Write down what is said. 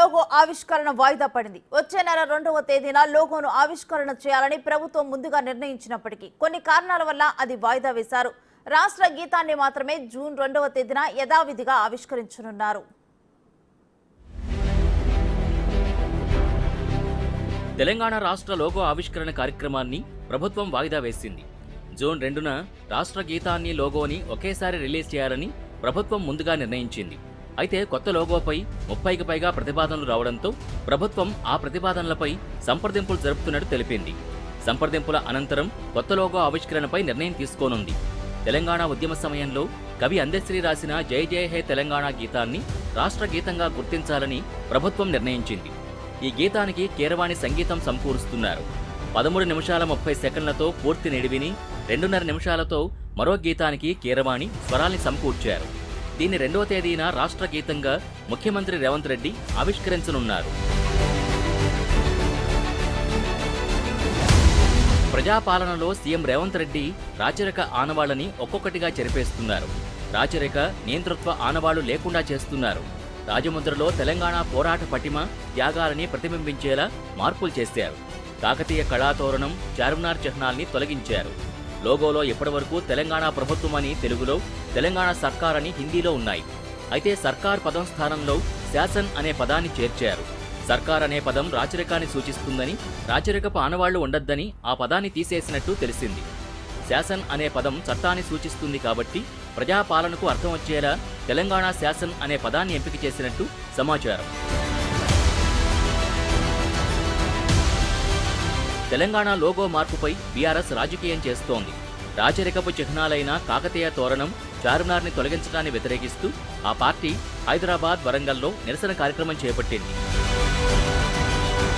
Logo ఆవిష్కరణ వాయిదా పడింది. వచ్చే నెల 2వ తేదీన లోగోను ఆవిష్కరణ చేయాలని ప్రభుత్వం ముందుగా నిర్ణయించినప్పటికీ కొన్ని కారణాల వల్ల అది వాయిదా వేశారు. రాష్ట్ర గీతాన్ని మాత్రమే జూన్ 2వ తేదీన యథావిధిగా ఆవిష్కరించనున్నారు. తెలంగాణ రాష్ట్ర లోగో ఆవిష్కరణ కార్యక్రమాన్ని ప్రభుత్వం వాయిదా వేసింది. జూన్ 2న రాష్ట్ర గీతాన్ని లోగోని ఒకేసారి రిలీజ్ చేయాలని ప్రభుత్వం ముందుగా నిర్ణయించింది. అయితే కొత్త లోగోపై 30కి పైగా ప్రతిపాదనలు రావడంతో ప్రభుత్వం ఆ ప్రతిపాదనలపై సంప్రదింపులు జరుపుతున్నట్టు తెలిపింది. సంప్రదింపుల అనంతరం కొత్త లోగో ఆవిష్కరణపై నిర్ణయం తీసుకోనుంది. తెలంగాణ ఉద్యమ సమయంలో కవి అందశ్రీ రాసిన జై జై హే తెలంగాణ గీతాన్ని రాష్ట్ర గీతంగా గుర్తించాలని ప్రభుత్వం నిర్ణయించింది. ఈ గీతానికి కీరవాణి సంగీతం సమకూరుస్తున్నారు. 13 నిమిషాల 30 సెకండ్లతో పూర్తి నిడివిని, 2.5 నిమిషాలతో మరో గీతానికి కీరవాణి స్వరాల్ని సమకూర్చారు. దీన్ని 2వ తేదీన రాష్ట్ర గీతంగా ముఖ్యమంత్రి రేవంత్ రెడ్డి ఆవిష్కరించనున్నారు. ప్రజాపాలనలో సీఎం రేవంత్ రెడ్డి రాచరిక ఆనవాళ్లని ఒక్కొక్కటిగా చెరిపేస్తున్నారు. రాచరిక నియంతృత్వ ఆనవాళ్లు లేకుండా చేస్తున్నారు. రాజముద్రలో తెలంగాణ పోరాట పటిమ, త్యాగాలని ప్రతిబింబించేలా మార్పులు చేశారు. కాకతీయ కళాతోరణం, చార్మినార్ చిహ్నాల్ని తొలగించారు. లోగోలో ఇప్పటివరకు తెలంగాణ ప్రభుత్వం అని తెలుగులో, తెలంగాణ సర్కార్ అని హిందీలో ఉన్నాయి. అయితే సర్కార్ పదం స్థానంలో శాసన్ అనే పదాన్ని చేర్చారు. సర్కార్ అనే పదం రాచరికాన్ని సూచిస్తుందని, రాచరికపు ఆనవాళ్లు ఉండొద్దని ఆ పదాన్ని తీసేసినట్టు తెలిసింది. శాసన్ అనే పదం చట్టాన్ని సూచిస్తుంది కాబట్టి ప్రజాపాలనకు అర్థం వచ్చేలా తెలంగాణ శాసన్ అనే పదాన్ని ఎంపిక చేసినట్టు సమాచారం. తెలంగాణ లోగో మార్పుపై బీఆర్ఎస్ రాజకీయం చేస్తోంది. రాచరికపు చిహ్నాలైన కాకతీయ తోరణం, చార్మినార్ని తొలగించడాన్ని వ్యతిరేకిస్తూ ఆ పార్టీ హైదరాబాద్, వరంగల్లో నిరసన కార్యక్రమం చేపట్టింది.